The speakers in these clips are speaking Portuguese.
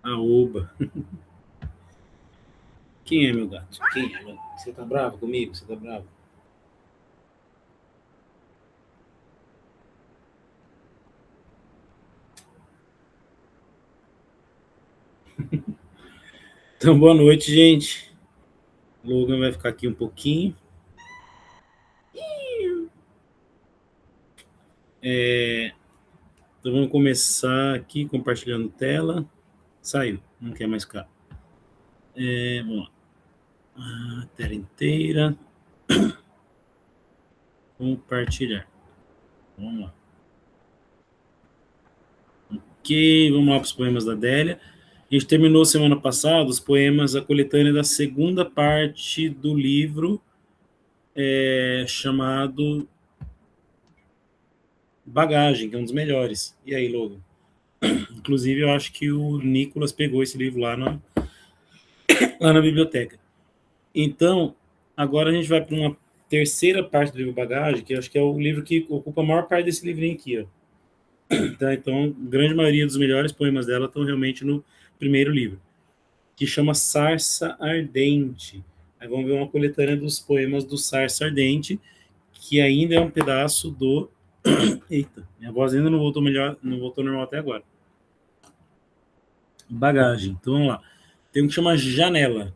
Aoba. Quem é meu gato? Quem é? Você tá bravo comigo? Você tá bravo? Então, boa noite, gente. O Logan vai ficar aqui um pouquinho. Então, vamos começar aqui compartilhando tela. Saiu, não quer mais ficar. Vamos lá. Tela inteira. Compartilhar. Vamos lá. Ok, vamos lá para os poemas da Adélia. A gente terminou semana passada os poemas, a coletânea da segunda parte do livro chamado Bagagem, que é um dos melhores. E aí, Logan? Inclusive, eu acho que o Nicolas pegou esse livro lá na biblioteca. Então, agora a gente vai para uma terceira parte do livro Bagagem, que eu acho que é o livro que ocupa a maior parte desse livrinho aqui. Ó. Tá? Então, a grande maioria dos melhores poemas dela estão realmente no primeiro livro, que chama Sarça Ardente. Aí vamos ver uma coletânea dos poemas do Sarça Ardente, que ainda é um pedaço do... Eita, minha voz ainda não voltou melhor, não voltou normal até agora. Bagagem. Então, vamos lá. Tem um que chama Janela.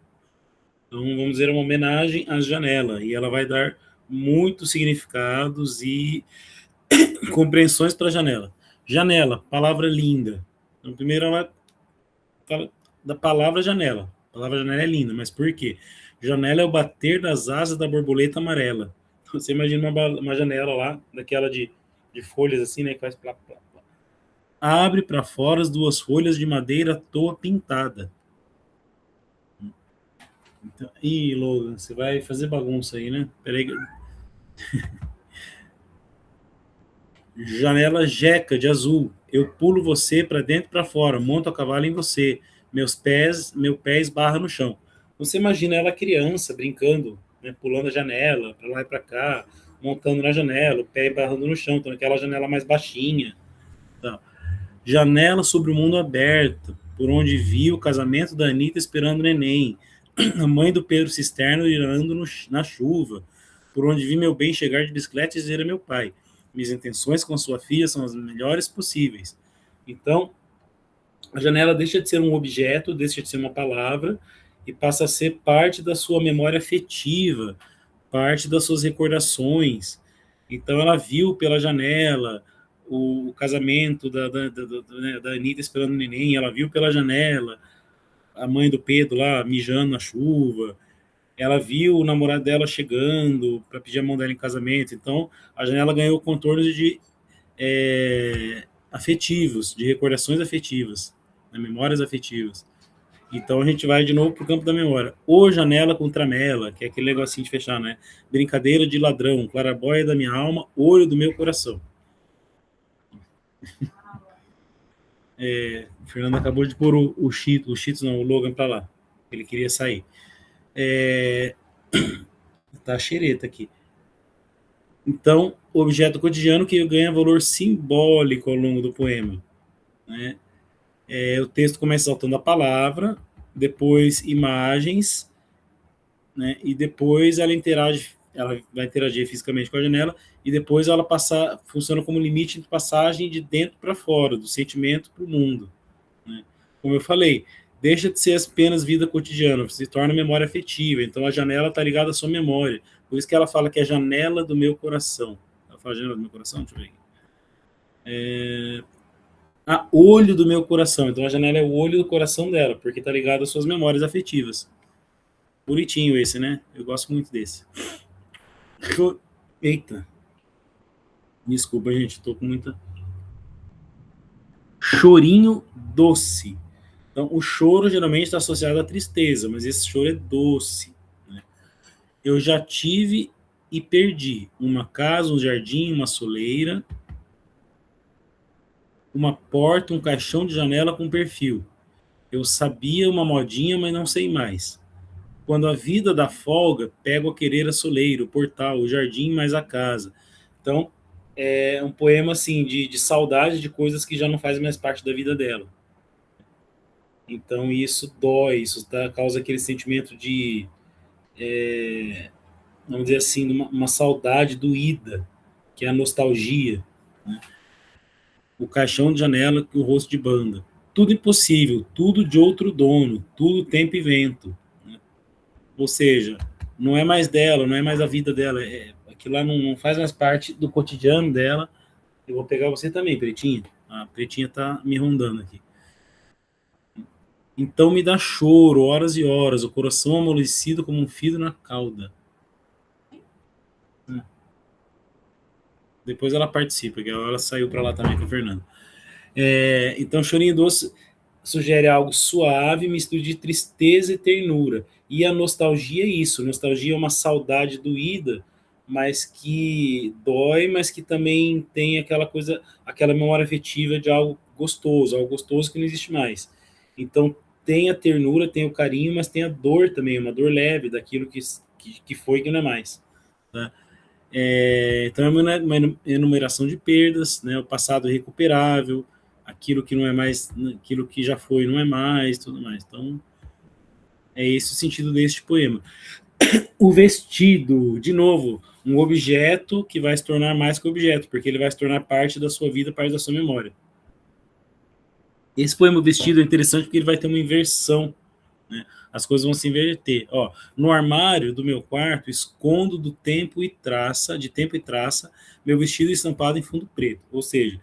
Então, vamos dizer uma homenagem à janela. E ela vai dar muitos significados e compreensões para a janela. Janela, palavra linda. Então, primeiro ela fala da palavra janela. A palavra janela é linda, mas por quê? Janela é o bater das asas da borboleta amarela. Então, você imagina uma janela lá, daquela de folhas assim, né, que faz plá, plá, plá. Abre para fora as duas folhas de madeira à toa pintada. Então, ih, Logan, você vai fazer bagunça aí, né? Peraí. Janela jeca de azul. Eu pulo você para dentro e para fora, monto a cavalo em você. Meu pé esbarra no chão. Você imagina ela criança brincando, né, pulando a janela para lá e para cá, montando na janela, o pé esbarrando no chão, então aquela janela mais baixinha. Tá. Janela sobre o mundo aberto, por onde vi o casamento da Anitta esperando o neném, a mãe do Pedro Cisterno irando na chuva, por onde vi meu bem chegar de bicicleta e dizer a meu pai: minhas intenções com sua filha são as melhores possíveis. Então, a janela deixa de ser um objeto, deixa de ser uma palavra e passa a ser parte da sua memória afetiva, parte das suas recordações. Então, ela viu pela janela o casamento da Anitta esperando o neném, ela viu pela janela a mãe do Pedro lá mijando na chuva, ela viu o namorado dela chegando para pedir a mão dela em casamento. Então, a janela ganhou contornos de afetivos, de recordações afetivas, né, memórias afetivas. Então, a gente vai de novo para o campo da memória. Ou janela com tramela, que é aquele negocinho de fechar, né? Brincadeira de ladrão, clarabóia da minha alma, olho do meu coração. O Fernando acabou de pôr o Cheetos não, o Logan para lá. Ele queria sair. Tá a xereta aqui. Então, objeto cotidiano que ganha valor simbólico ao longo do poema. Né? O texto começa saltando a palavra, depois imagens, né? E depois ela vai interagir fisicamente com a janela, e depois ela funciona como limite de passagem de dentro para fora, do sentimento para o mundo. Né? Como eu falei, deixa de ser apenas vida cotidiana, se torna memória afetiva. Então a janela está ligada à sua memória. Por isso que ela fala que é a janela do meu coração. Ela fala janela do meu coração? Deixa eu ver aqui. Olho do meu coração. Então a janela é o olho do coração dela, porque está ligado às suas memórias afetivas. Bonitinho esse, né? Eu gosto muito desse. Eita. Desculpa, gente, tô com muita. Chorinho doce. Então, o choro geralmente está associado à tristeza, mas esse choro é doce. Né? Eu já tive e perdi uma casa, um jardim, uma soleira, uma porta, um caixão de janela com perfil. Eu sabia uma modinha, mas não sei mais. Quando a vida dá folga, pego a querer a soleira, o portal, o jardim, mais a casa. Então, é um poema assim de saudade de coisas que já não fazem mais parte da vida dela. Então isso dói, isso causa aquele sentimento de, vamos dizer assim, uma saudade doída, que é a nostalgia, né? O caixão de janela com o rosto de banda. Tudo impossível, tudo de outro dono, tudo tempo e vento. Né? Ou seja, não é mais dela, não é mais a vida dela, aquilo lá não faz mais parte do cotidiano dela. Eu vou pegar você também, Pretinha. A Pretinha tá me rondando aqui. Então me dá choro, horas e horas, o coração amolecido como um fio na cauda. Depois ela participa, que ela saiu para lá também com a Fernanda. Então, Chorinho Doce sugere algo suave, mistura de tristeza e ternura. E a nostalgia é isso. Nostalgia é uma saudade doída, mas que dói, mas que também tem aquela coisa, aquela memória afetiva de algo gostoso que não existe mais. Então, tem a ternura, tem o carinho, mas tem a dor também, uma dor leve daquilo que foi que não é mais. Tá? Então é uma enumeração de perdas, né? O passado irrecuperável, aquilo que não é mais, aquilo que já foi não é mais, tudo mais. Então é esse o sentido deste poema. O vestido, de novo, um objeto que vai se tornar mais que objeto, porque ele vai se tornar parte da sua vida, parte da sua memória. Esse poema vestido é interessante porque ele vai ter uma inversão, né? As coisas vão se inverter. Ó, no armário do meu quarto, escondo do tempo e traça, de tempo e traça, meu vestido estampado em fundo preto. Ou seja,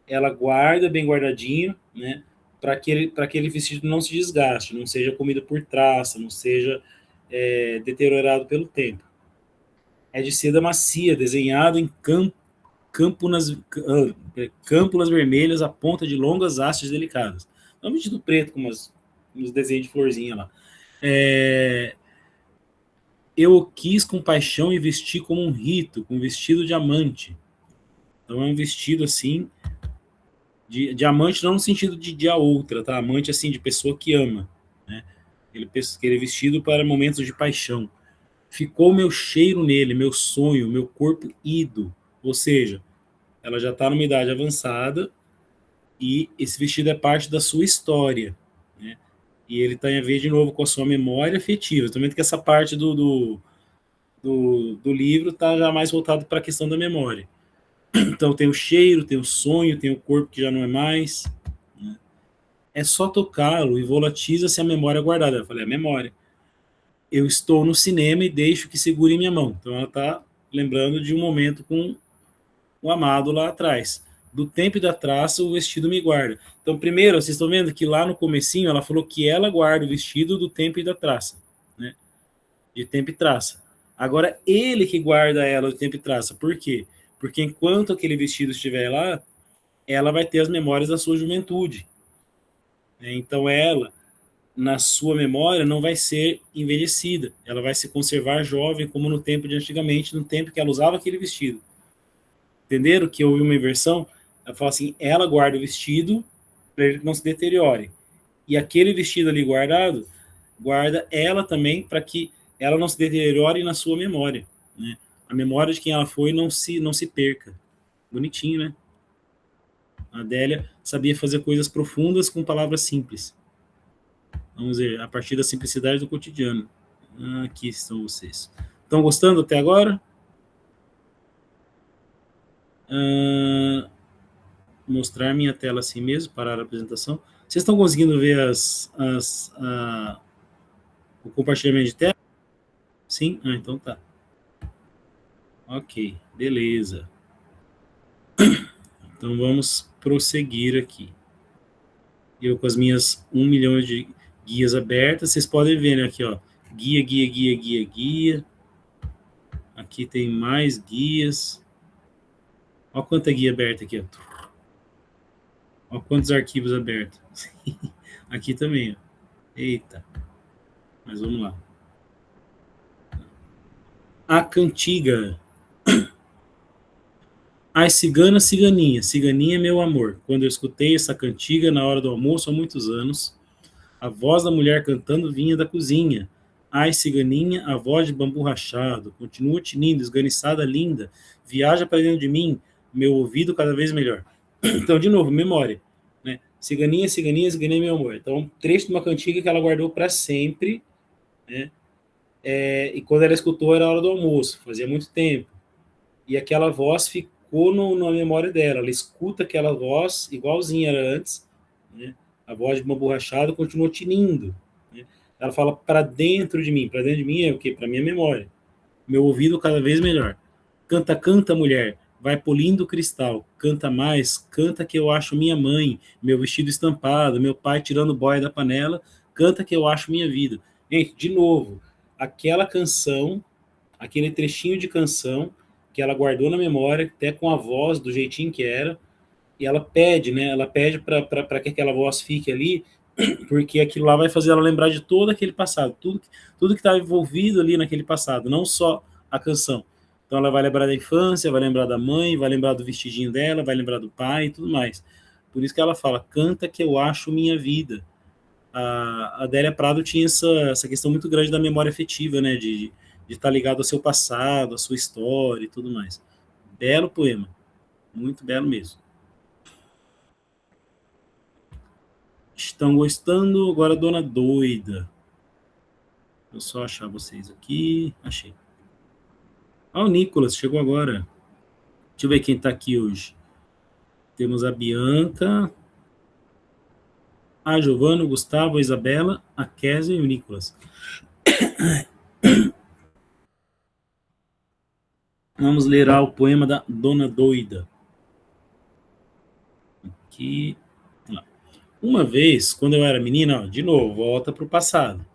ela guarda bem guardadinho, né? Para aquele vestido não se desgaste, não seja comido por traça, não seja deteriorado pelo tempo. É de seda macia, desenhado em câmpulas vermelhas à ponta de longas hastes delicadas. É um vestido preto com uns desenhos de florzinha lá. Eu o quis com paixão e vesti como um rito, com um vestido de amante. Então é um vestido assim, de amante não no sentido de a outra, tá? Amante assim, de pessoa que ama, né? Aquele vestido para momentos de paixão. Ficou meu cheiro nele, meu sonho, meu corpo ido. Ou seja, ela já está numa idade avançada e esse vestido é parte da sua história, né? E ele tem a ver de novo com a sua memória afetiva. Também que essa parte do livro está já mais voltado para a questão da memória. Então tem o cheiro, tem o sonho, tem o corpo que já não é mais. Né? É só tocá-lo e volatiza-se a memória guardada. Eu falei, a memória. Eu estou no cinema e deixo que segure minha mão. Então ela está lembrando de um momento com o amado lá atrás. Do tempo e da traça, o vestido me guarda. Então, primeiro, vocês estão vendo que lá no comecinho ela falou que ela guarda o vestido do tempo e da traça, né? De tempo e traça. Agora, ele que guarda ela do tempo e traça. Por quê? Porque enquanto aquele vestido estiver lá, ela vai ter as memórias da sua juventude. Né? Então, ela, na sua memória, não vai ser envelhecida. Ela vai se conservar jovem, como no tempo de antigamente, no tempo que ela usava aquele vestido. Entenderam que houve uma inversão? Ela fala assim, ela guarda o vestido para ele não se deteriore. E aquele vestido ali guardado, guarda ela também para que ela não se deteriore na sua memória. Né? A memória de quem ela foi não se perca. Bonitinho, né? A Adélia sabia fazer coisas profundas com palavras simples. Vamos ver, a partir da simplicidade do cotidiano. Aqui estão vocês. Estão gostando até agora? Mostrar minha tela assim mesmo, parar a apresentação. Vocês estão conseguindo ver o compartilhamento de tela? Sim? Então tá. Ok, beleza. Então vamos prosseguir aqui. Eu com as minhas 1 milhão de guias abertas, vocês podem ver, né, aqui, ó, guia, guia, guia, guia, guia. Aqui tem mais guias. Olha quanta guia aberta aqui, ó. Olha quantos arquivos abertos. Aqui também, ó. Eita. Mas vamos lá. A cantiga. Ai, cigana, ciganinha, ciganinha, meu amor. Quando eu escutei essa cantiga na hora do almoço há muitos anos, a voz da mulher cantando vinha da cozinha. Ai, ciganinha, a voz de bambu rachado, continua tinindo, esganiçada, linda, viaja para dentro de mim, meu ouvido cada vez melhor. Então, de novo, memória. Né? Ciganinha, ciganinha, ciganinha, meu amor. Então, um trecho de uma cantiga que ela guardou para sempre, né? E quando ela escutou, era a hora do almoço, fazia muito tempo. E aquela voz ficou na memória dela. Ela escuta aquela voz igualzinha era antes, né? A voz de uma borrachada continuou tinindo, né? Ela fala para dentro de mim. Para dentro de mim é o quê? Para minha memória. Meu ouvido cada vez melhor. Canta, canta, mulher, vai polindo o cristal. Canta mais, canta que eu acho minha mãe, meu vestido estampado, meu pai tirando boia da panela. Canta que eu acho minha vida. Gente, de novo, aquela canção, aquele trechinho de canção que ela guardou na memória, até com a voz do jeitinho que era, e ela pede, né? Ela pede para que aquela voz fique ali, porque aquilo lá vai fazer ela lembrar de todo aquele passado, tudo que estava envolvido ali naquele passado, não só a canção. Então ela vai lembrar da infância, vai lembrar da mãe, vai lembrar do vestidinho dela, vai lembrar do pai e tudo mais. Por isso que ela fala, canta que eu acho minha vida. A Adélia Prado tinha essa questão muito grande da memória afetiva, né, de estar ligado ao seu passado, à sua história e tudo mais. Belo poema, muito belo mesmo. Estão gostando? Agora, Dona Doida. Vou só achar vocês aqui. Achei. Ah, o Nicolas chegou agora. Deixa eu ver quem está aqui hoje. Temos a Bianca, a Giovana, o Gustavo, a Isabela, a Kézia e o Nicolas. Vamos ler o poema da Dona Doida. Aqui. Uma vez, quando eu era menina, ó, de novo, volta para o passado.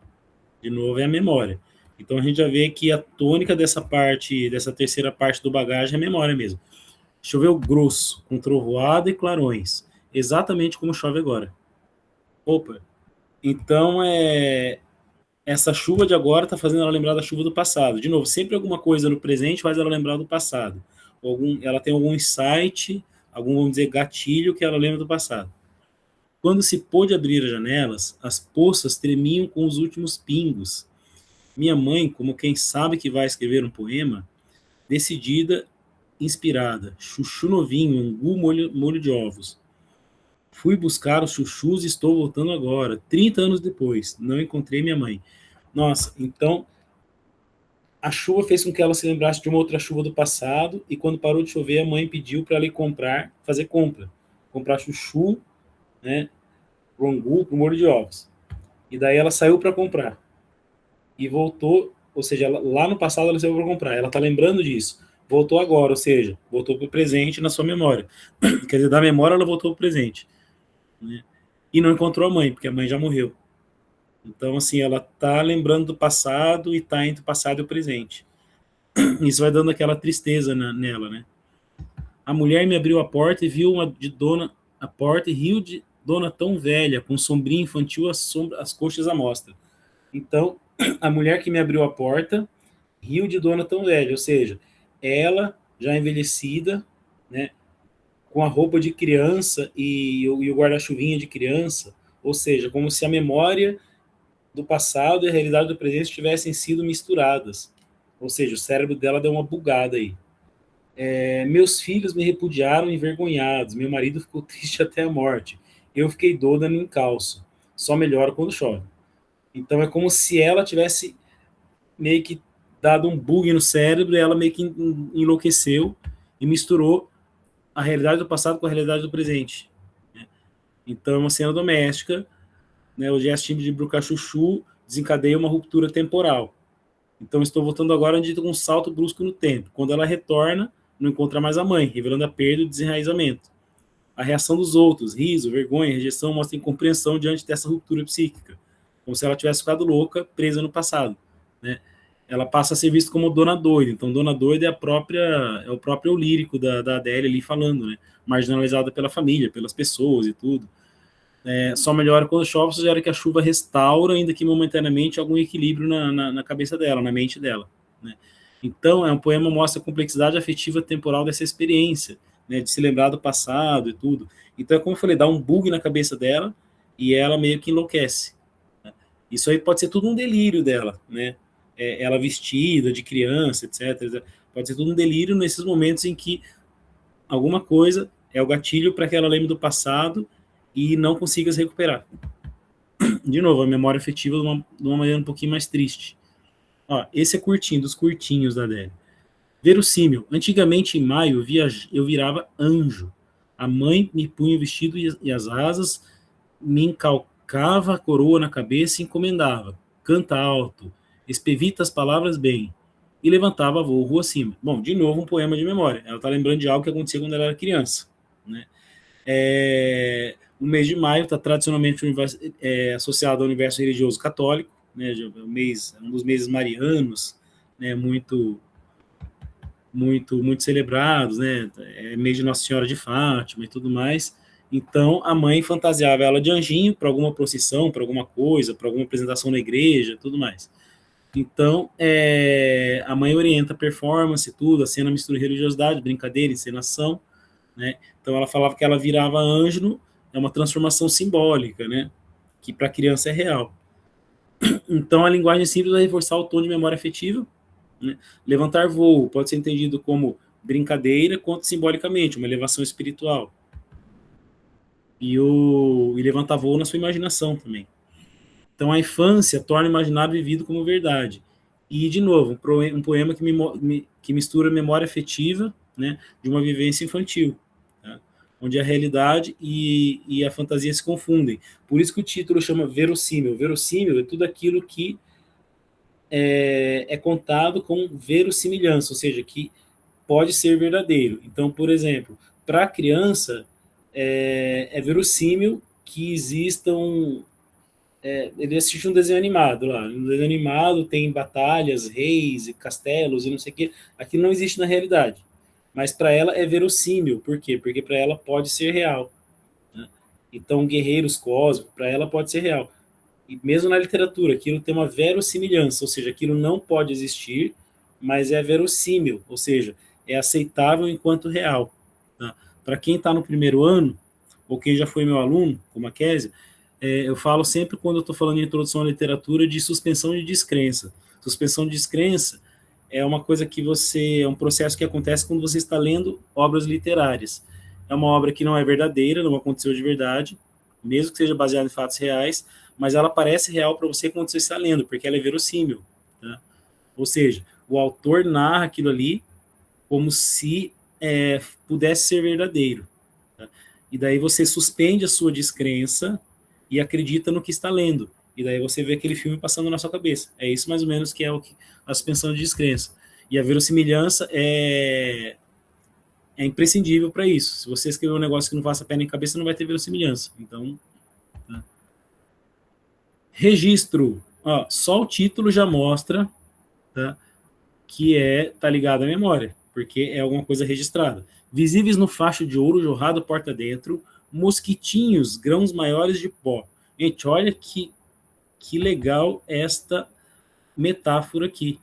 De novo é a memória. Então a gente já vê que a tônica dessa parte, dessa terceira parte do bagagem é a memória mesmo. Choveu grosso, com trovoada e clarões, exatamente como chove agora. Opa, então essa chuva de agora está fazendo ela lembrar da chuva do passado. De novo, sempre alguma coisa no presente faz ela lembrar do passado. Ela tem algum insight, algum, vamos dizer, gatilho que ela lembra do passado. Quando se pôde abrir as janelas, as poças tremiam com os últimos pingos. Minha mãe, como quem sabe que vai escrever um poema, decidida, inspirada, chuchu novinho, angu, molho de ovos. Fui buscar os chuchus e estou voltando agora, 30 anos depois. Não encontrei minha mãe. Nossa, então a chuva fez com que ela se lembrasse de uma outra chuva do passado e quando parou de chover, a mãe pediu para ela ir comprar, fazer compra. Comprar chuchu, né, pro angu, pro molho de ovos. E daí ela saiu para comprar. E voltou, ou seja, lá no passado ela saiu para comprar. Ela está lembrando disso. Voltou agora, ou seja, voltou para o presente na sua memória. Quer dizer, da memória ela voltou para o presente. Né? E não encontrou a mãe, porque a mãe já morreu. Então, assim, ela está lembrando do passado e está entre o passado e o presente. Isso vai dando aquela tristeza nela, né? A mulher me abriu a porta e viu uma de dona a porta e riu de dona tão velha, com sombrinha infantil, as coxas à mostra. Então, a mulher que me abriu a porta riu de dona tão velha, ou seja, ela já envelhecida, né, com a roupa de criança e o guarda-chuvinha de criança, ou seja, como se a memória do passado e a realidade do presente tivessem sido misturadas. Ou seja, o cérebro dela deu uma bugada aí. Meus filhos me repudiaram envergonhados, meu marido ficou triste até a morte, eu fiquei doida no encalço, só melhora quando chove. Então é como se ela tivesse meio que dado um bug no cérebro e ela meio que enlouqueceu e misturou a realidade do passado com a realidade do presente. Né? Então é uma cena doméstica, né? O gesto de brucar chuchu desencadeia uma ruptura temporal. Então estou voltando agora onde tem um salto brusco no tempo. Quando ela retorna, não encontra mais a mãe, revelando a perda e o desenraizamento. A reação dos outros, riso, vergonha, rejeição, mostra incompreensão diante dessa ruptura psíquica, como se ela tivesse ficado louca, presa no passado. Né? Ela passa a ser vista como Dona Doida. Então, Dona Doida é o próprio lírico da Adélia ali falando, né? Marginalizada pela família, pelas pessoas e tudo. Só melhora quando chove, sugere que a chuva restaura, ainda que momentaneamente, algum equilíbrio na cabeça dela, na mente dela. Né? Então, um poema mostra a complexidade afetiva temporal dessa experiência, né, de se lembrar do passado e tudo. Então, como eu falei, dá um bug na cabeça dela e ela meio que enlouquece. Né? Isso aí pode ser tudo um delírio dela, né? Ela vestida de criança, etc. Pode ser tudo um delírio nesses momentos em que alguma coisa é o gatilho para que ela lembre do passado e não consigas recuperar. De novo, a memória afetiva de uma maneira um pouquinho mais triste. Ó, esse é curtinho, dos curtinhos da Adélia. Verossímil. Antigamente, em maio, eu virava anjo. A mãe me punha o vestido e as asas, me encalcava a coroa na cabeça e encomendava. Canta alto, expevita as palavras bem. E levantava voo rua acima. Bom, de novo, um poema de memória. Ela está lembrando de algo que acontecia quando ela era criança. Né? O mês de maio está tradicionalmente associado ao universo religioso católico. Né? Um dos meses marianos, né? muito celebrados, né? É mês de Nossa Senhora de Fátima e tudo mais. Então, a mãe fantasiava ela de anjinho para alguma procissão, para alguma coisa, para alguma apresentação na igreja, tudo mais. Então, a mãe orienta a performance, tudo, a cena mistura religiosidade, brincadeira, encenação, né? Então, ela falava que ela virava anjo, é uma transformação simbólica, né? Que para a criança é real. Então, a linguagem simples vai reforçar o tom de memória afetiva, né? Levantar voo pode ser entendido como brincadeira, quanto simbolicamente, uma elevação espiritual. E levantar voo na sua imaginação também. Então a infância torna o imaginário vivido como verdade. E, de novo, um poema que mistura memória afetiva, né, de uma vivência infantil, tá? Onde a realidade e a fantasia se confundem. Por isso que o título chama verossímil. Verossímil é tudo aquilo que é contado com verossimilhança, ou seja, que pode ser verdadeiro. Então, por exemplo, para a criança, é verossímil que existam. Ele assiste um desenho animado lá. No desenho animado tem batalhas, reis e castelos e não sei o quê. Aquilo não existe na realidade. Mas para ela é verossímil. Por quê? Porque para ela pode ser real. Né? Então, guerreiros cósmicos, para ela pode ser real. E mesmo na literatura, aquilo tem uma verossimilhança, ou seja, aquilo não pode existir, mas é verossímil, ou seja, é aceitável enquanto real. Tá? Para quem está no primeiro ano, ou quem já foi meu aluno, como a Késia, eu falo sempre, quando eu estou falando em introdução à literatura, de suspensão de descrença. Suspensão de descrença é uma coisa é um processo que acontece quando você está lendo obras literárias. É uma obra que não é verdadeira, não aconteceu de verdade, mesmo que seja baseada em fatos reais, mas ela parece real para você quando você está lendo, porque ela é verossímil. Tá? Ou seja, o autor narra aquilo ali como se pudesse ser verdadeiro. Tá? E daí você suspende a sua descrença e acredita no que está lendo. E daí você vê aquele filme passando na sua cabeça. É isso mais ou menos que é a suspensão de descrença. E a verossimilhança é imprescindível para isso. Se você escrever um negócio que não faça pé nem cabeça, não vai ter verossimilhança. Então, tá. Registro. Ó, só o título já mostra, tá, que tá ligado à memória, porque é alguma coisa registrada. Visíveis no facho de ouro jorrado porta dentro, mosquitinhos, grãos maiores de pó. Gente, olha que legal esta metáfora aqui.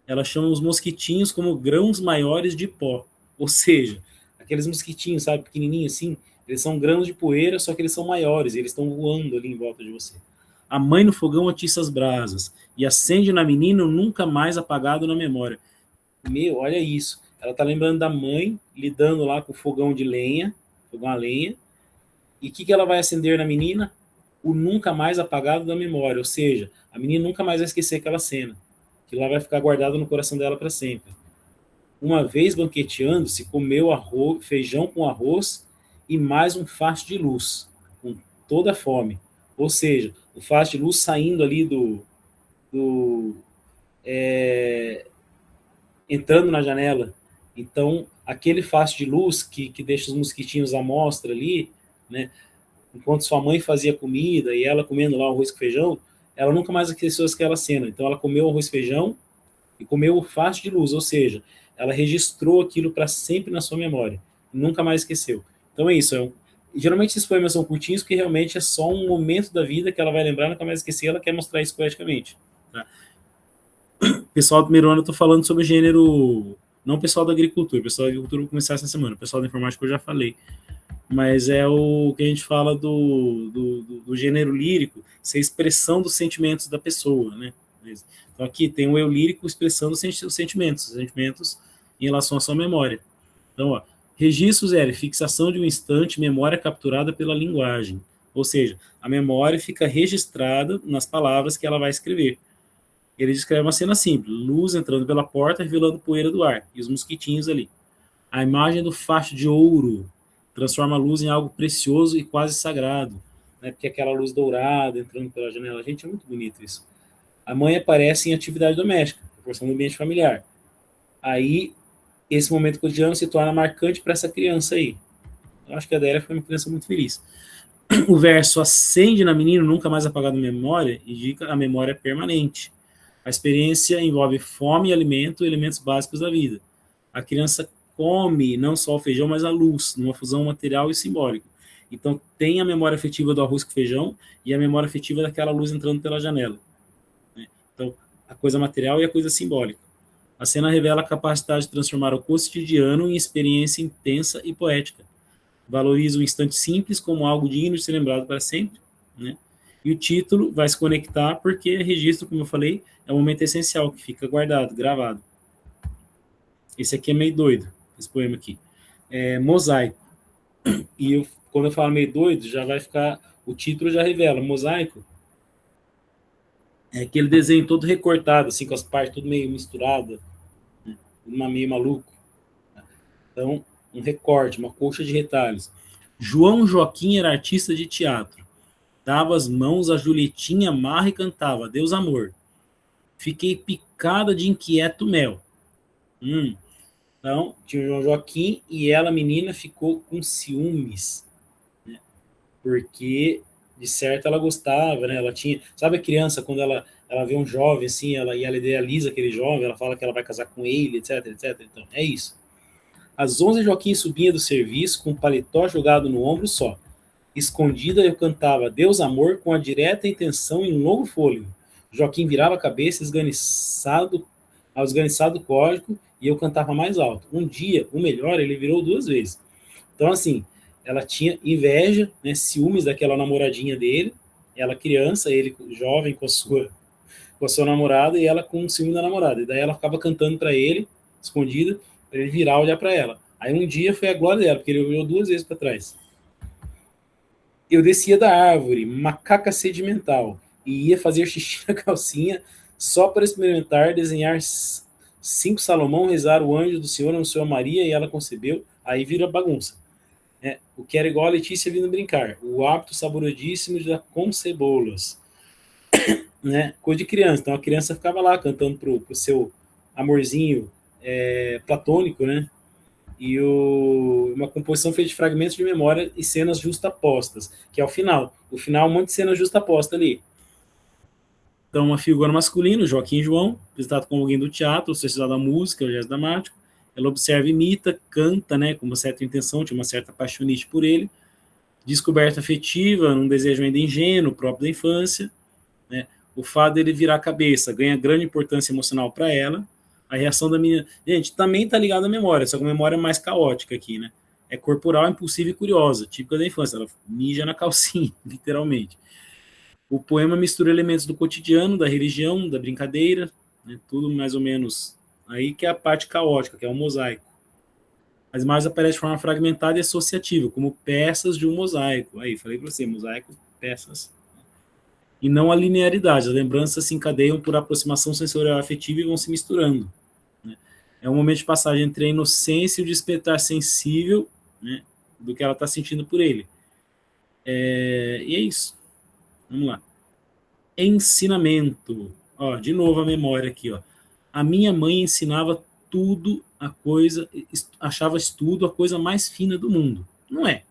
Ela chama os mosquitinhos como grãos maiores de pó. Ou seja, aqueles mosquitinhos, sabe, pequenininhos assim, eles são grãos de poeira, só que eles são maiores, eles estão voando ali em volta de você. A mãe no fogão atiça as brasas e acende na menina nunca mais apagado na memória. Meu, olha isso. Ela tá lembrando da mãe lidando lá com o fogão de lenha, fogão a lenha. E o que ela vai acender na menina? O nunca mais apagado da memória. Ou seja, a menina nunca mais vai esquecer aquela cena. Que lá vai ficar guardado no coração dela para sempre. Uma vez banqueteando, se comeu feijão com arroz e mais um facho de luz, com toda a fome. Ou seja, o facho de luz saindo ali entrando na janela. Então, aquele facho de luz que deixa os mosquitinhos à mostra ali, né? Enquanto sua mãe fazia comida e ela comendo lá o arroz com feijão, ela nunca mais esqueceu aquela cena. Então, ela comeu o arroz com feijão e comeu o facho de luz, ou seja, ela registrou aquilo para sempre na sua memória. E nunca mais esqueceu. Então é isso. Geralmente esses poemas são curtinhos, porque realmente é só um momento da vida que ela vai lembrar, nunca mais esquecer, ela quer mostrar isso poeticamente. Tá? Pessoal do primeiro ano, eu tô falando sobre o gênero, não o pessoal da agricultura. O pessoal da agricultura vai começar essa semana. O pessoal da informática eu já falei. Mas é o que a gente fala do gênero lírico, ser expressão dos sentimentos da pessoa, né? Então aqui tem o eu lírico expressando os sentimentos em relação à sua memória. Então, ó, registros fixação de um instante, memória capturada pela linguagem. Ou seja, a memória fica registrada nas palavras que ela vai escrever. Ele descreve uma cena simples: luz entrando pela porta, revelando poeira do ar, e os mosquitinhos ali. A imagem do facho de ouro transforma a luz em algo precioso e quase sagrado, né? Porque aquela luz dourada entrando pela janela. Gente, é muito bonito isso. A mãe aparece em atividade doméstica, proporcionando um ambiente familiar. Aí, esse momento cotidiano se torna marcante para essa criança aí. Eu acho que a Adélia foi uma criança muito feliz. O verso acende na menina, nunca mais apagado na memória, indica a memória permanente. A experiência envolve fome e alimento, elementos básicos da vida. A criança come não só o feijão, mas a luz, numa fusão material e simbólica. Então, tem a memória afetiva do arroz com feijão e a memória afetiva daquela luz entrando pela janela, né? Então, a coisa material e a coisa simbólica. A cena revela a capacidade de transformar o cotidiano em experiência intensa e poética. Valoriza o instante simples como algo digno de ser lembrado para sempre, né? E o título vai se conectar porque registro, como eu falei, é um momento essencial que fica guardado, gravado. Esse aqui é meio doido, esse poema aqui. É Mosaico. E quando eu falo meio doido, já vai ficar. O título já revela. Mosaico é aquele desenho todo recortado, assim, com as partes tudo meio misturada, né? Meio maluco. Então, um recorte, uma colcha de retalhos. João Joaquim era artista de teatro. Dava as mãos a Julietinha amarra e cantava Deus amor. Fiquei picada de inquieto mel. Então, tinha o João Joaquim e ela, menina, ficou com ciúmes, né? Porque, de certo, ela gostava, né? Ela tinha... Sabe a criança, quando ela vê um jovem, assim, e ela idealiza aquele jovem, ela fala que ela vai casar com ele, etc, etc. Então, é isso. Às 11, Joaquim subia do serviço com o paletó jogado no ombro só. Escondida, eu cantava Deus amor com a direta intenção em longo fôlego. Joaquim virava a cabeça ao esganiçado código e eu cantava mais alto. Um dia, o melhor, ele virou 2 vezes. Então, assim, ela tinha inveja, né, ciúmes daquela namoradinha dele, ela criança, ele jovem com a sua namorada e ela com o ciúme da namorada. E daí ela ficava cantando para ele, escondida, para ele virar olhar para ela. Aí um dia foi a glória dela, porque ele olhou 2 vezes para trás. Eu descia da árvore, macaca sedimental, e ia fazer xixi na calcinha só para experimentar desenhar 5 Salomão, rezar o anjo do Senhor anunciou a Maria e ela concebeu, aí vira bagunça. O que era igual a Letícia vindo brincar, o hábito saborodíssimo com cebolas, né? Coisa de criança. Então a criança ficava lá cantando pro seu amorzinho platônico, né? E uma composição feita de fragmentos de memória e cenas justapostas, que é o final. O final, um monte de cena justaposta ali. Então, uma figura masculina, Joaquim João, visitado como alguém do teatro, sociedade da música, o gesto dramático. Ela observa, imita, canta, né, com uma certa intenção, tinha uma certa paixonite por ele. Descoberta afetiva, num desejo ainda ingênuo, próprio da infância, né? O fato dele virar a cabeça ganha grande importância emocional para ela. A reação da menina... Gente, também tá ligado à memória, só que a memória é mais caótica aqui, né? É corporal, impulsiva e curiosa, típica da infância. Ela mija na calcinha, literalmente. O poema mistura elementos do cotidiano, da religião, da brincadeira, né? Tudo mais ou menos... Aí que é a parte caótica, que é o mosaico. As imagens aparecem de forma fragmentada e associativa, como peças de um mosaico. Aí, falei para você, mosaico, peças. E não a linearidade. As lembranças se encadeiam por aproximação sensorial afetiva e vão se misturando, né? É um momento de passagem entre a inocência e o despertar sensível, né, do que ela está sentindo por ele. E é isso. Vamos lá. Ensinamento. Ó, de novo a memória aqui. Ó. A minha mãe ensinava tudo achava estudo a coisa mais fina do mundo. Não é.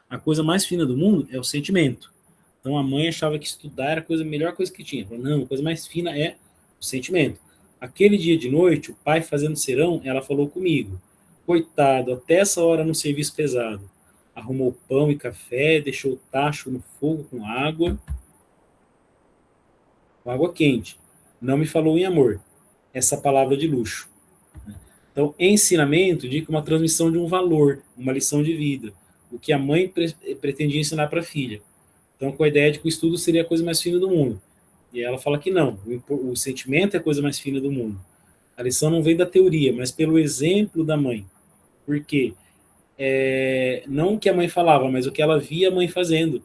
A coisa mais fina do mundo é o sentimento. Então a mãe achava que estudar era a melhor coisa que tinha. Falou, não, a coisa mais fina é o sentimento. Aquele dia de noite, o pai fazendo serão, ela falou comigo. Coitado, até essa hora no serviço pesado. Arrumou pão e café, deixou o tacho no fogo com água quente. Não me falou em amor. Essa palavra de luxo. Então, ensinamento indica uma transmissão de um valor, uma lição de vida. O que a mãe pretendia ensinar para a filha. Então, com a ideia de que o estudo seria a coisa mais fina do mundo. E ela fala que não, o sentimento é a coisa mais fina do mundo. A lição não vem da teoria, mas pelo exemplo da mãe. Por quê? Não o que a mãe falava, mas o que ela via a mãe fazendo.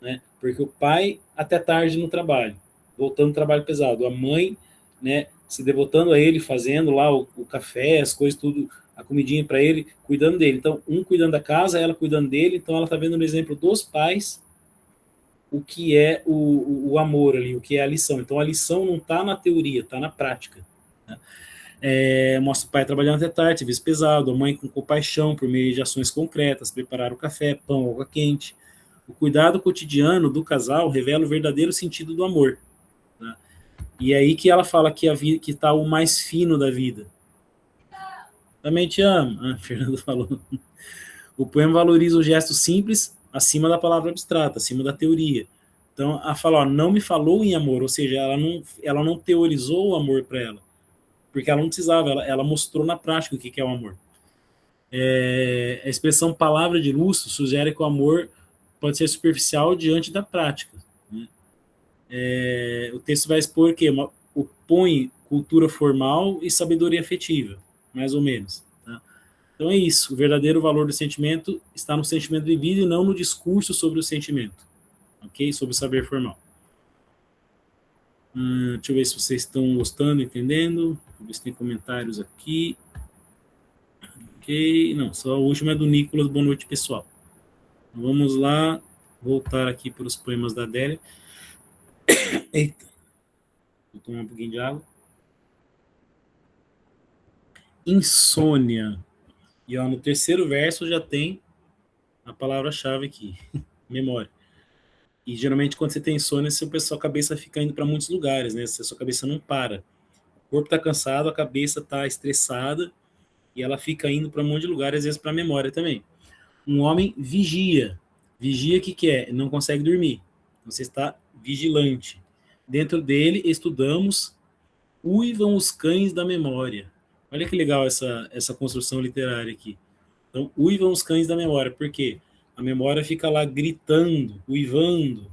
né? Porque o pai até tarde no trabalho, voltando do trabalho pesado, a mãe, né, se devotando a ele, fazendo lá o café, as coisas tudo, a comidinha para ele, cuidando dele. Então, um cuidando da casa, ela cuidando dele. Então, ela está vendo no exemplo dos pais o que é o amor ali, o que é a lição. Então, a lição não está na teoria, está na prática, né? Mostra o pai trabalhando até tarde, serviço pesado, a mãe com compaixão por meio de ações concretas, preparar o café, pão, água quente. O cuidado cotidiano do casal revela o verdadeiro sentido do amor, né? E é aí que ela fala que a vida que está o mais fino da vida. Também te amo, a Fernanda falou. O poema valoriza o gesto simples acima da palavra abstrata, acima da teoria. Então, ela fala, ó, não me falou em amor, ou seja, ela não teorizou o amor para ela, porque ela não precisava, ela mostrou na prática o que é o amor. A expressão palavra de luxo sugere que o amor pode ser superficial diante da prática, né? O texto vai expor que opõe cultura formal e sabedoria afetiva, mais ou menos, tá? Então é isso, o verdadeiro valor do sentimento está no sentimento vivido e não no discurso sobre o sentimento, ok? Sobre o saber formal. Deixa eu ver se vocês estão gostando, entendendo. Deixa eu ver se tem comentários aqui. Ok, não, só o último é do Nicolas. Boa noite, pessoal. Vamos lá, voltar aqui para os poemas da Adélia. Eita, vou tomar um pouquinho de água. Insônia. E ó, no terceiro verso já tem a palavra-chave aqui, memória. E geralmente quando você tem insônia, sua cabeça fica indo para muitos lugares, né? Sua cabeça não para. O corpo está cansado, a cabeça está estressada e ela fica indo para um monte de lugares, às vezes para a memória também. Um homem vigia. Vigia o que é? Não consegue dormir. Você está vigilante. Dentro dele estudamos uivam os cães da memória. Olha que legal essa construção literária aqui. Então, uivam os cães da memória. Por quê? A memória fica lá gritando, uivando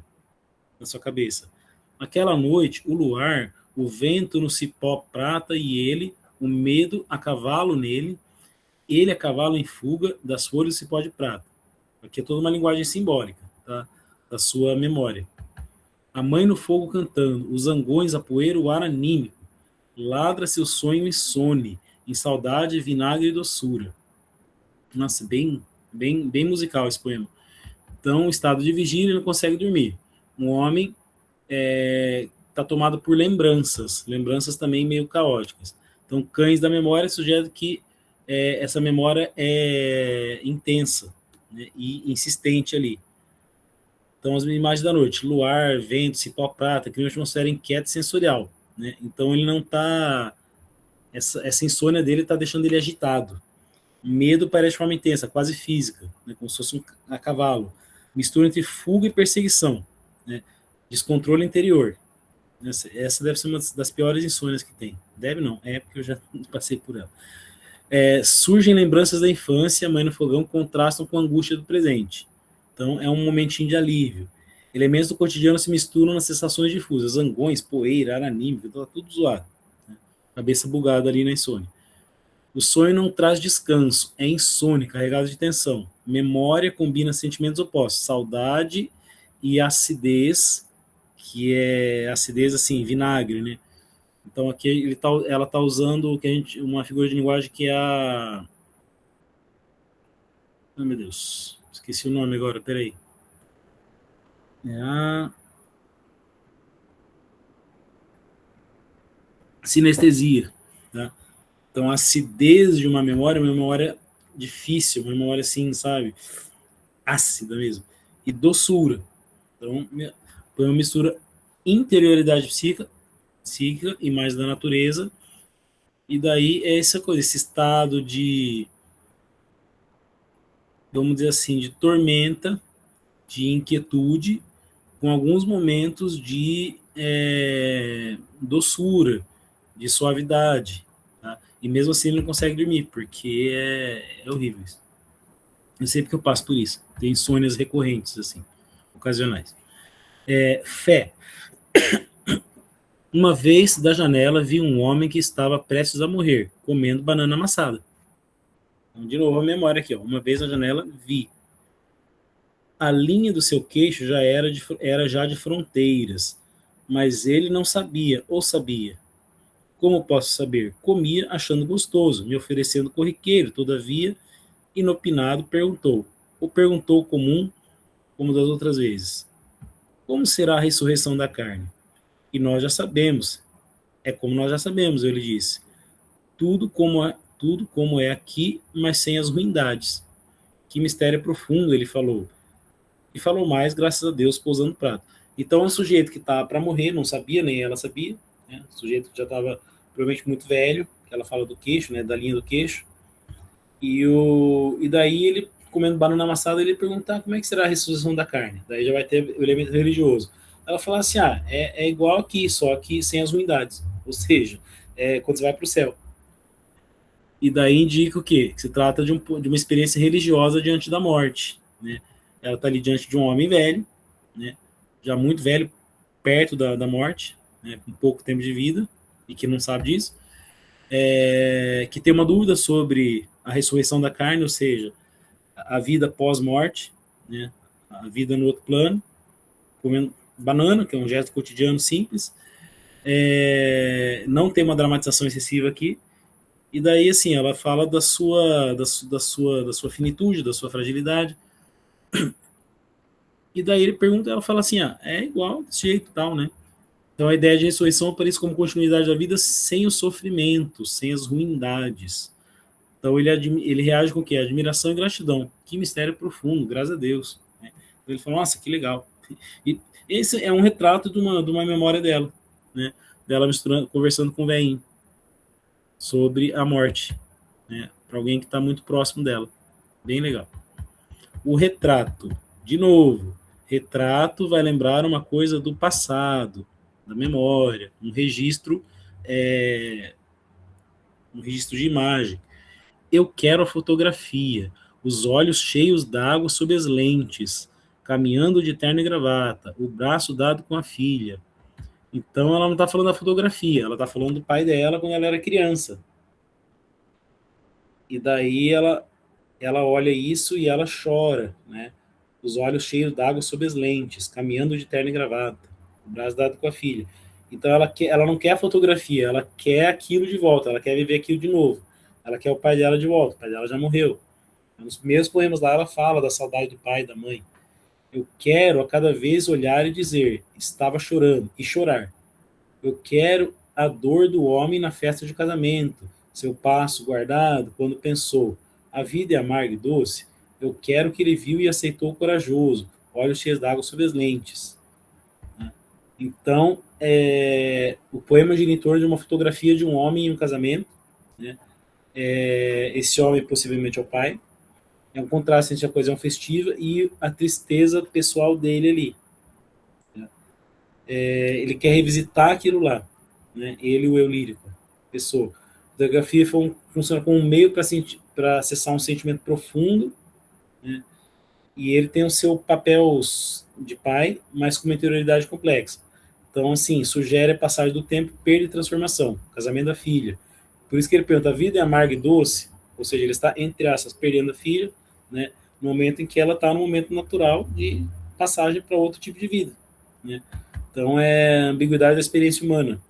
na sua cabeça. Aquela noite, o luar, o vento no cipó prata e ele, o medo a cavalo nele, ele a cavalo em fuga das folhas do cipó de prata. Aqui é toda uma linguagem simbólica, tá? Da sua memória. A mãe no fogo cantando, os zangões, a poeira, o ar anímico. Ladra seu sonho insone, em saudade, vinagre e doçura. Nossa, bem musical esse poema. Então, estado de vigília, ele não consegue dormir. Um homem está tomado por lembranças também meio caóticas. Então, cães da memória sugere que essa memória é intensa, né, e insistente ali. Então, as imagens da noite, luar, vento, cipó prata, cria uma atmosfera inquieta e sensorial, né? Então, ele não está... Essa insônia dele está deixando ele agitado. Medo parece de forma intensa, quase física, né? Como se fosse a cavalo. Mistura entre fuga e perseguição, né? Descontrole interior. Essa deve ser uma das piores insônias que tem. Deve não, é porque eu já passei por ela. Surgem lembranças da infância, mãe no fogão contrastam com a angústia do presente. Então é um momentinho de alívio. Elementos do cotidiano se misturam nas sensações difusas. Zangões, poeira, ar anímico, tá tudo zoado, né? Cabeça bugada ali na insônia. O sonho não traz descanso, é insônia, carregado de tensão. Memória combina sentimentos opostos, saudade e acidez, que é acidez assim, vinagre, né? Então aqui ela está usando uma figura de linguagem que é a... Oh, meu Deus, esqueci o nome agora, peraí. É a sinestesia, tá? Então a acidez de uma memória difícil, uma memória assim, sabe? Ácida mesmo. E doçura. Então, foi uma mistura interioridade psíquica, imagem da natureza, e daí é essa coisa, esse estado de, vamos dizer assim, de tormenta, de inquietude, com alguns momentos de doçura, de suavidade, tá? E mesmo assim ele não consegue dormir, porque é horrível isso. Eu sei porque eu passo por isso. Tem insônias recorrentes, assim, ocasionais. Fé. Uma vez, da janela, vi um homem que estava prestes a morrer, comendo banana amassada. Então, de novo, a memória aqui. Ó. Uma vez, na janela, vi. A linha do seu queixo era já de fronteiras, mas ele não sabia, ou sabia. Como posso saber? Comia achando gostoso, me oferecendo corriqueiro, todavia, inopinado, perguntou. Ou perguntou comum, como das outras vezes. Como será a ressurreição da carne? E nós já sabemos. É como nós já sabemos, eu lhe disse. Tudo como é aqui, mas sem as ruindades. Que mistério profundo, ele falou. E falou mais, graças a Deus, pousando o prato. Então, é um sujeito que estava para morrer, não sabia, nem ela sabia. Né? Um sujeito que já estava provavelmente muito velho, que ela fala do queixo, né, da linha do queixo. E daí ele, comendo banana amassada, ele perguntar como é que será a ressurreição da carne. Daí já vai ter o elemento religioso. Ela fala assim, é igual aqui, só que sem as ruindades. Ou seja, quando você vai para o céu. E daí indica o quê? Que se trata de uma experiência religiosa diante da morte. Né? Ela está ali diante de um homem velho, né? Já muito velho, perto da morte, né? Com pouco tempo de vida, e que não sabe disso, que tem uma dúvida sobre a ressurreição da carne, ou seja, a vida pós-morte, né? A vida no outro plano, comendo banana, que é um gesto cotidiano simples, não tem uma dramatização excessiva aqui, e daí, assim, ela fala da sua finitude, da sua fragilidade. E daí ele pergunta, ela fala assim, é igual, desse jeito e tal, né? Então a ideia de ressurreição aparece como continuidade da vida sem o sofrimento, sem as ruindades. Então ele reage com o quê? Admiração e gratidão. Que mistério profundo, graças a Deus. Né? Então ele fala, nossa, que legal. E esse é um retrato de uma memória dela, né? Dela conversando com o velhinho sobre a morte, né? Para alguém que está muito próximo dela. Bem legal. O retrato, de novo, retrato vai lembrar uma coisa do passado, da memória, é, um registro de imagem. Eu quero a fotografia, os olhos cheios d'água sob as lentes, caminhando de terno e gravata, o braço dado com a filha. Então ela não está falando da fotografia, ela está falando do pai dela quando ela era criança. E daí ela olha isso e ela chora, né? Os olhos cheios d'água sob as lentes, caminhando de terno e gravata, o braço dado com a filha. Então ela não quer a fotografia, ela quer aquilo de volta, ela quer viver aquilo de novo. Ela quer o pai dela de volta, o pai dela já morreu. Nos primeiros poemas lá ela fala da saudade do pai e da mãe. Eu quero a cada vez olhar e dizer, estava chorando, e chorar. Eu quero a dor do homem na festa de casamento, seu passo guardado quando pensou, a vida é amarga e doce. Eu quero que ele viu e aceitou corajoso, olhos cheios d'água sob as lentes. Então, o poema gira em torno de uma fotografia de um homem em um casamento. Né? Esse homem possivelmente é o pai. É um contraste entre a coesão festiva e a tristeza pessoal dele ali. Né? Ele quer revisitar aquilo lá. Né? Ele, o eu lírico, pessoa. A fotografia funciona como um meio para acessar um sentimento profundo, né? E ele tem o seu papel de pai, mas com uma interioridade complexa. Então, assim, sugere a passagem do tempo, perda e transformação, casamento da filha. Por isso que ele pergunta, a vida é amarga e doce? Ou seja, ele está, entre aspas, perdendo a filha, né, no momento em que ela está no momento natural de passagem para outro tipo de vida. Né? Então, é a ambiguidade da experiência humana.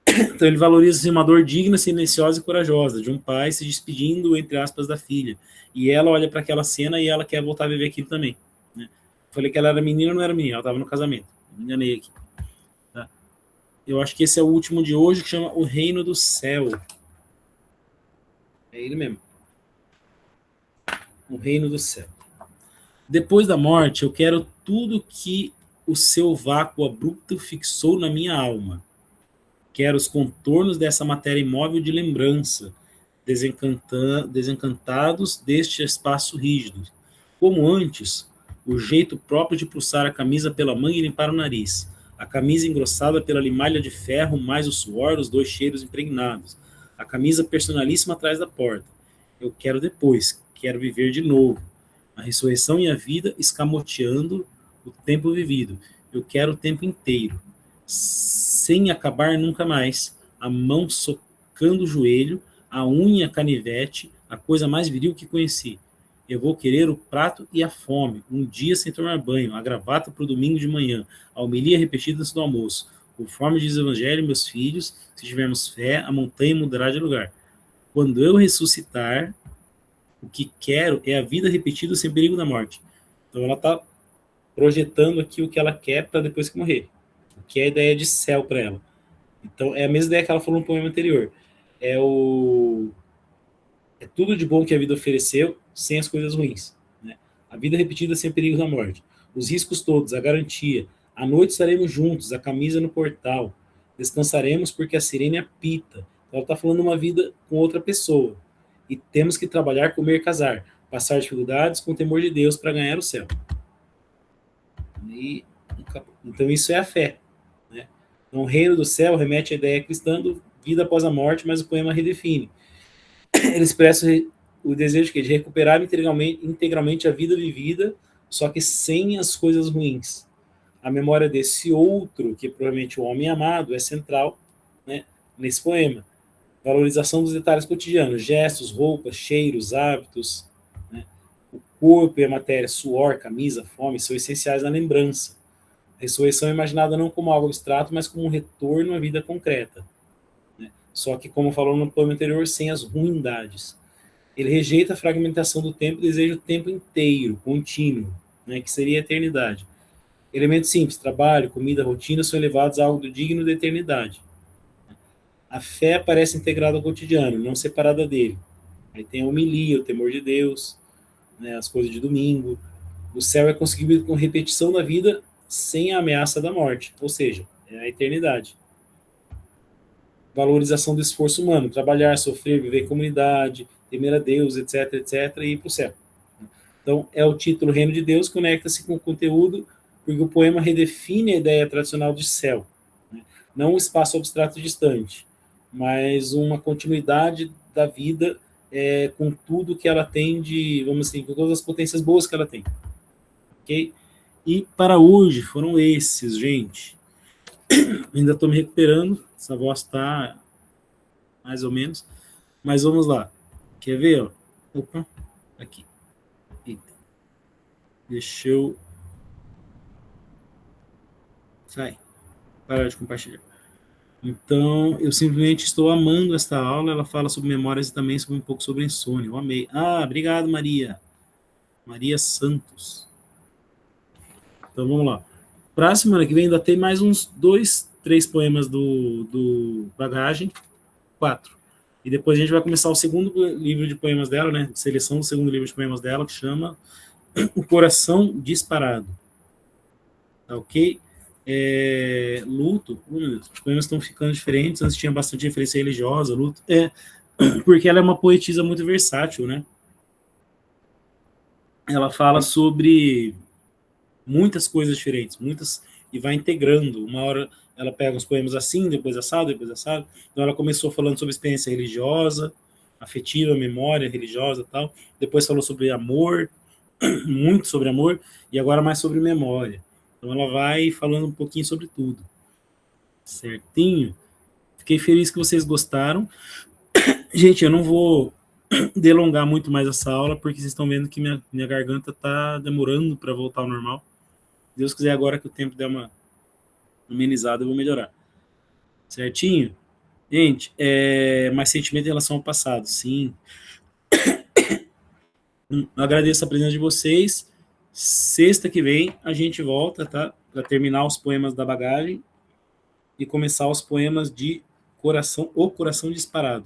Então ele valoriza assim, uma dor digna, silenciosa e corajosa, de um pai se despedindo, entre aspas, da filha. E ela olha para aquela cena e ela quer voltar a viver aquilo também. Né? Falei que ela era menina, não era menina, ela estava no casamento. Me enganei aqui. Tá? Eu acho que esse é o último de hoje, que chama O Reino do Céu. É ele mesmo. O Reino do Céu. Depois da morte, eu quero tudo que o seu vácuo abrupto fixou na minha alma. Quero os contornos dessa matéria imóvel de lembrança, desencantados deste espaço rígido. Como antes, o jeito próprio de pulsar a camisa pela manga e limpar o nariz, a camisa engrossada pela limalha de ferro, mais o suor, os dois cheiros impregnados, a camisa personalíssima atrás da porta. Eu quero depois, quero viver de novo, a ressurreição e a vida escamoteando o tempo vivido. Eu quero o tempo inteiro, sem acabar nunca mais, a mão socando o joelho, a unha canivete, a coisa mais viril que conheci. Eu vou querer o prato e a fome, um dia sem tomar banho, a gravata para o domingo de manhã, a homilia repetida antes do almoço. Conforme diz o Evangelho, meus filhos, se tivermos fé, a montanha mudará de lugar. Quando eu ressuscitar, o que quero é a vida repetida sem perigo da morte. Então ela está projetando aqui o que ela quer para depois que morrer. O que é a ideia de céu para ela. Então é a mesma ideia que ela falou no poema anterior. É o é tudo de bom que a vida ofereceu, sem as coisas ruins. Né? A vida repetida sem perigo da morte. Os riscos todos, a garantia. À noite estaremos juntos, a camisa no portal. Descansaremos porque a sirene apita. Então, ela está falando uma vida com outra pessoa. E temos que trabalhar, comer, casar. Passar dificuldades com o temor de Deus para ganhar o céu. E, então isso é a fé. Né? Então, o reino do céu remete à ideia cristã do vida após a morte, mas o poema redefine. Ele expressa o desejo de recuperar integralmente a vida vivida, só que sem as coisas ruins. A memória desse outro, que é provavelmente o homem amado, é central, né, nesse poema. Valorização dos detalhes cotidianos, gestos, roupas, cheiros, hábitos. Né? O corpo e a matéria, suor, camisa, fome, são essenciais na lembrança. A ressurreição é imaginada não como algo abstrato, mas como um retorno à vida concreta. Né? Só que, como falou no poema anterior, sem as ruindades. Ele rejeita a fragmentação do tempo e deseja o tempo inteiro, contínuo, né, que seria a eternidade. Elementos simples, trabalho, comida, rotina, são elevados a algo digno da eternidade. A fé parece integrada ao cotidiano, não separada dele. Aí tem a homilia, o temor de Deus, né, as coisas de domingo. O céu é conseguido com repetição da vida sem a ameaça da morte, ou seja, é a eternidade. Valorização do esforço humano, trabalhar, sofrer, viver em comunidade, temer a Deus, etc, etc, e ir para o céu. Então, é o título Reino de Deus, conecta-se com o conteúdo, porque o poema redefine a ideia tradicional de céu. Né? Não um espaço abstrato distante, mas uma continuidade da vida com tudo que ela tem de, vamos assim, com todas as potências boas que ela tem. Ok? E para hoje foram esses, gente. Ainda estou me recuperando, essa voz está mais ou menos, mas vamos lá. Quer ver? Ó? Opa, aqui. Eita. Deixa eu. Sai. Parar de compartilhar. Então, eu simplesmente estou amando esta aula. Ela fala sobre memórias e também sobre um pouco sobre insônia. Eu amei. Ah, obrigado, Maria. Maria Santos. Então, vamos lá. Para a semana que vem, ainda tem mais uns 2, 3 poemas do Bagagem. 4. E depois a gente vai começar o segundo livro de poemas dela, né? Seleção do segundo livro de poemas dela, que chama O Coração Disparado. Tá ok? Luto, os poemas estão ficando diferentes. Antes tinha bastante referência religiosa, luto. Porque ela é uma poetisa muito versátil, né? Ela fala sobre muitas coisas diferentes, muitas, e vai integrando. Uma hora ela pega uns poemas assim, depois assado, depois assado. Então ela começou falando sobre experiência religiosa, afetiva, memória religiosa e tal. Depois falou sobre amor, muito sobre amor, e agora mais sobre memória. Então ela vai falando um pouquinho sobre tudo. Certinho? Fiquei feliz que vocês gostaram. Gente, eu não vou delongar muito mais essa aula, porque vocês estão vendo que minha garganta está demorando para voltar ao normal. Se Deus quiser, agora que o tempo der uma amenizada, eu vou melhorar. Certinho? Gente, mais sentimento em relação ao passado, sim. Agradeço a presença de vocês. Sexta que vem a gente volta, tá? Para terminar os poemas da bagagem e começar os poemas de coração, o coração disparado.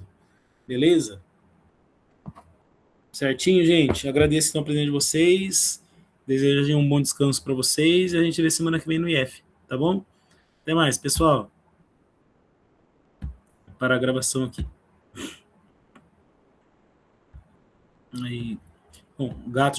Beleza? Certinho, gente? Agradeço então a presença de vocês. Desejo um bom descanso para vocês e a gente vê semana que vem no IF, tá bom? Até mais, pessoal. Para a gravação aqui. Aí, bom, o gato